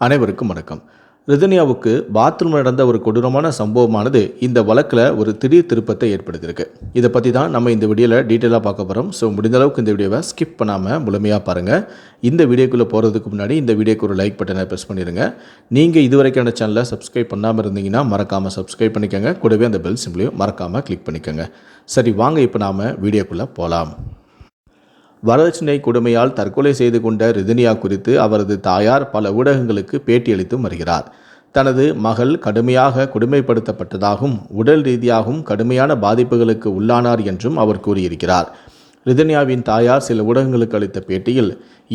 அனைவருக்கும் வணக்கம். ரிதன்யாவுக்கு பாத்ரூம் நடந்த ஒரு கொடூரமான சம்பவமானது இந்த வழக்கில் ஒரு திடீர் திருப்பத்தை ஏற்படுத்தியிருக்கு. இதை பற்றி தான் நம்ம இந்த வீடியோவில் டீட்டெயிலாக பார்க்க போகிறோம். ஸோ முடிந்த அளவுக்கு இந்த வீடியோவை ஸ்கிப் பண்ணாமல் முழுமையாக பாருங்கள். இந்த வீடியோக்குள்ளே போகிறதுக்கு முன்னாடி இந்த வீடியோக்கு ஒரு லைக் பட்டனை ப்ரெஸ் பண்ணிடுங்க. நீங்கள் இதுவரைக்கான சேனலை சப்ஸ்கிரைப் பண்ணாமல் இருந்தீங்கன்னா மறக்காமல் சப்ஸ்கிரைப் பண்ணிக்கோங்க. கூடவே அந்த பெல் சிம்பிளையும் மறக்காமல் கிளிக் பண்ணிக்கோங்க. சரி, வாங்க இப்போ நாம் வீடியோக்குள்ளே போகலாம். வரதட்சணை கொடுமையால் தற்கொலை செய்து கொண்ட ரிதன்யா குறித்து அவரது தாயார் பல ஊடகங்களுக்கு பேட்டியளித்தும் வருகிறார். தனது மகள் கடுமையாக கொடுமைப்படுத்தப்பட்டதாகவும் உடல் ரீதியாகவும் கடுமையான பாதிப்புகளுக்கு உள்ளானார் என்றும் அவர் கூறியிருக்கிறார். ரிதன்யாவின் தாயார் சில ஊடகங்களுக்கு அளித்த பேட்டியில்,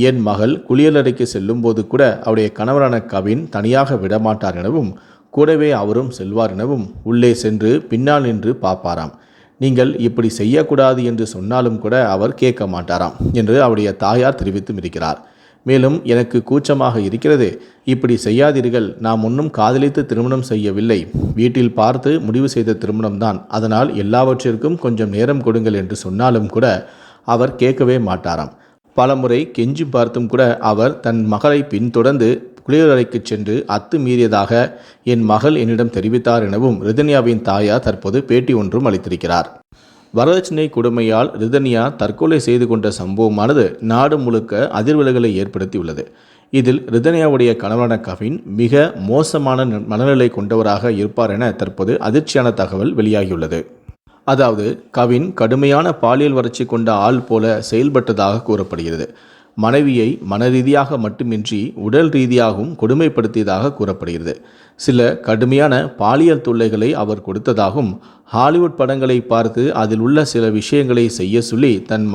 என் மகள் குளியலறைக்கு செல்லும் போது கூட அவருடைய கணவரான கவின் தனியாக விடமாட்டார் எனவும், கூடவே அவரும் செல்வார் எனவும், உள்ளே சென்று பின்னால் நின்று பார்ப்பாராம். நீங்கள் இப்படி செய்யக்கூடாது என்று சொன்னாலும் கூட அவர் கேட்க மாட்டாராம் என்று அவருடைய தாயார் தெரிவித்தும் இருக்கிறார். மேலும், எனக்கு கூச்சமாக இருக்கிறது, இப்படி செய்யாதீர்கள், நாம் ஒன்றும் காதலித்து திருமணம் செய்யவில்லை, வீட்டில் பார்த்து முடிவு செய்த திருமணம்தான், அதனால் எல்லாவற்றிற்கும் கொஞ்சம் நேரம் கொடுங்கள் என்று சொன்னாலும் கூட அவர் கேட்கவே மாட்டாராம். பலமுறை கெஞ்சி பார்த்தும் கூட அவர் தன் மகளை பின்தொடர்ந்து குளியலறைக்கு சென்று அத்துமீறியதாக என் மகள் என்னிடம் தெரிவித்தார் எனவும் ரிதன்யாவின் தாயார் தற்போது பேட்டி ஒன்றும் அளித்திருக்கிறார். வரதட்சணை கொடுமையால் ரிதன்யா தற்கொலை செய்து கொண்ட சம்பவமானது நாடு முழுக்க அதிர்வலைகளை ஏற்படுத்தியுள்ளது. இதில் ரிதன்யாவுடைய கணவரான கவின் மிக மோசமான மனநிலை கொண்டவராக இருப்பார் என தற்போது அதிர்ச்சியான தகவல் வெளியாகியுள்ளது. அதாவது, கவின் கடுமையான பாலியல் வறட்சி கொண்ட ஆள் போல செயல்பட்டதாக கூறப்படுகிறது. மனைவியை மனரீதியாக மட்டுமின்றி உடல் ரீதியாகவும் கொடுமைப்படுத்தியதாக கூறப்படுகிறது. சில கடுமையான பாலியல் தொல்லைகளை அவர் கொடுத்ததாகவும், ஹாலிவுட் படங்களை பார்த்து அதில் உள்ள சில விஷயங்களை செய்ய சொல்லி தன்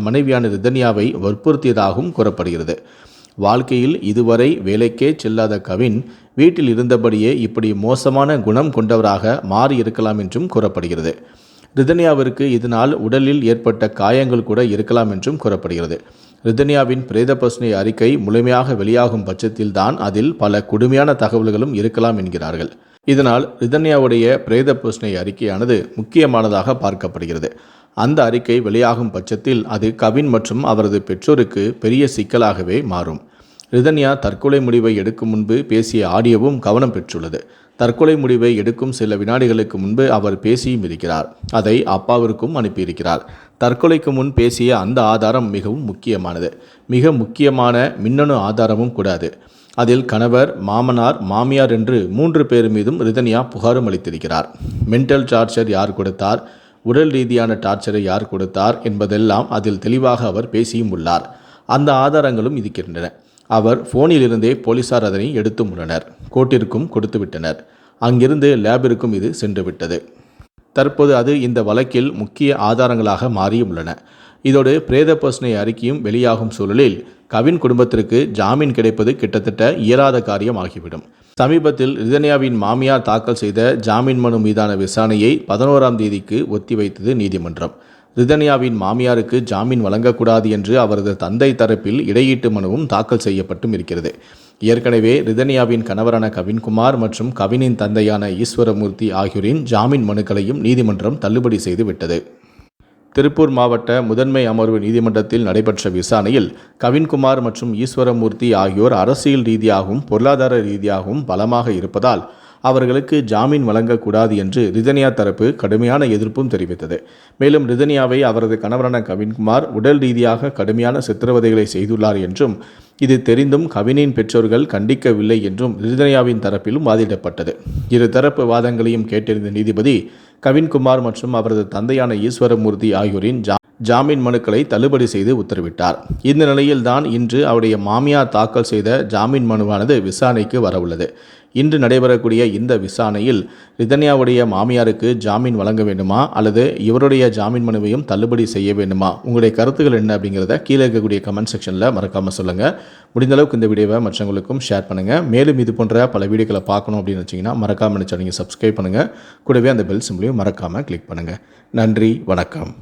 மனைவியான ரிதன்யாவை வற்புறுத்தியதாகவும் கூறப்படுகிறது. வாழ்க்கையில் இதுவரை வேலைக்கே செல்லாத கவின் வீட்டில் இருந்தபடியே இப்படி மோசமான குணம் கொண்டவராக மாறியிருக்கலாம் என்றும் கூறப்படுகிறது. ரிதன்யாவிற்கு இதனால் உடலில் ஏற்பட்ட காயங்கள் கூட இருக்கலாம் என்றும் கூறப்படுகிறது. ரிதன்யாவின் பிரேத பரிசோதனை அறிக்கை முழுமையாக வெளியாகும் பட்சத்தில் தான் அதில் பல கொடுமையான தகவல்களும் இருக்கலாம் என்கிறார்கள். இதனால் ரிதன்யாவுடைய பிரேத பரிசோதனை அறிக்கையானது முக்கியமானதாக பார்க்கப்படுகிறது. அந்த அறிக்கை வெளியாகும் பட்சத்தில் அது கவின் மற்றும் அவரது பெற்றோருக்கு பெரிய சிக்கலாகவே மாறும். ரிதன்யா தற்கொலை முடிவை எடுக்கும் முன்பு பேசிய ஆடியோவும் கவனம் பெற்றுள்ளது. தற்கொலை முடிவை எடுக்கும் சில வினாடிகளுக்கு முன்பு அவர் பேசியும் இருக்கிறார். அதை அப்பாவிற்கும் அனுப்பியிருக்கிறார். தற்கொலைக்கு முன் பேசிய அந்த ஆதாரம் மிகவும் முக்கியமானது. மிக முக்கியமான மின்னணு ஆதாரமும் கூடாது. அதில் கணவர், மாமனார், மாமியார் என்று 3 பேர் மீதும் ரிதன்யா புகாரும் அளித்திருக்கிறார். மென்டல் டார்ச்சர் யார் கொடுத்தார், உடல் ரீதியான டார்ச்சரை யார் கொடுத்தார் என்பதெல்லாம் அதில் தெளிவாக அவர் பேசியும் உள்ளார். அந்த ஆதாரங்களும் இருக்கின்றன. அவர் போனிலிருந்தே போலீசார் அதனை எடுத்தும் உள்ளனர். கோர்ட்டிற்கும் கொடுத்து விட்டனர். அங்கிருந்து லேபிற்கும் இது சென்று விட்டது. தற்போது அது இந்த வழக்கில் முக்கிய ஆதாரங்களாக மாறியுள்ளன. இதோடு பிரேத பரிசோதனை அறிக்கையும் வெளியாகும் சூழலில் கவின் குடும்பத்திற்கு ஜாமீன் கிடைப்பது கிட்டத்தட்ட இயலாத காரியம் ஆகிவிடும். சமீபத்தில் ரிதன்யாவின் மாமியார் தாக்கல் செய்த ஜாமீன் மனு மீதான விசாரணையை 11ஆம் தேதிக்கு ஒத்திவைத்தது நீதிமன்றம். ரிதன்யாவின் மாமியாருக்கு ஜாமீன் வழங்கக்கூடாது என்று அவரது தந்தை தரப்பில் இடையீட்டு மனுவும் தாக்கல் செய்யப்பட்டும் இருக்கிறது. ஏற்கனவே ரிதன்யாவின் கணவரான கவின்குமார் மற்றும் கவினின் தந்தையான ஈஸ்வரமூர்த்தி ஆகியோரின் ஜாமீன் மனுக்களையும் நீதிமன்றம் தள்ளுபடி செய்து விட்டது. திருப்பூர் மாவட்ட முதன்மை அமர்வு நீதிமன்றத்தில் நடைபெற்ற விசாரணையில் கவின்குமார் மற்றும் ஈஸ்வரமூர்த்தி ஆகியோர் அரசியல் ரீதியாகவும் பொருளாதார ரீதியாகவும் பலமாக இருப்பதால் அவர்களுக்கு ஜாமீன் வழங்கக்கூடாது என்று ரிதன்யா தரப்பு கடுமையான எதிர்ப்பும் தெரிவித்தது. மேலும் ரிதன்யாவை அவரது கணவரான கவின்குமார் உடல் ரீதியாக கடுமையான சித்திரவதைகளை செய்துள்ளார் என்றும், இது தெரிந்தும் கவினின் பெற்றோர்கள் கண்டிக்கவில்லை என்றும் ரிதன்யாவின் தரப்பிலும் வாதிடப்பட்டது. இரு தரப்பு வாதங்களையும் கேட்டறிந்த நீதிபதி கவின்குமார் மற்றும் அவரது தந்தையான ஈஸ்வரமூர்த்தி ஆகியோரின் ஜாமீன் மனுக்களை தள்ளுபடி செய்து உத்தரவிட்டார். இந்த நிலையில்தான் இன்று அவருடைய மாமியார் தாக்கல் செய்த ஜாமீன் மனுவானது விசாரணைக்கு வரவுள்ளது. இன்று நடைபெறக்கூடிய இந்த விசாரணையில் ரிதன்யாவுடைய மாமியாருக்கு ஜாமீன் வழங்க வேண்டுமா அல்லது இவருடைய ஜாமீன் மனுவையும் தள்ளுபடி செய்ய வேண்டுமா? உங்களுடைய கருத்துக்கள் என்ன அப்படிங்கிறத கீழே இருக்கக்கூடிய கமெண்ட் செக்ஷனில் மறக்காமல் சொல்லுங்கள். முடிந்த அளவுக்கு இந்த வீடியோவை மற்றவங்களுக்கும் ஷேர் பண்ணுங்கள். மேலும் இது போன்ற பல வீடியோக்களை பார்க்கணும் அப்படின்னு வச்சிங்கன்னா மறக்காமல் நினச்சா நீங்கள் சப்ஸ்கிரைப் பண்ணுங்கள். கூடவே அந்த பெல் சிம்பிளையும் மறக்காமல் கிளிக் பண்ணுங்கள். நன்றி, வணக்கம்.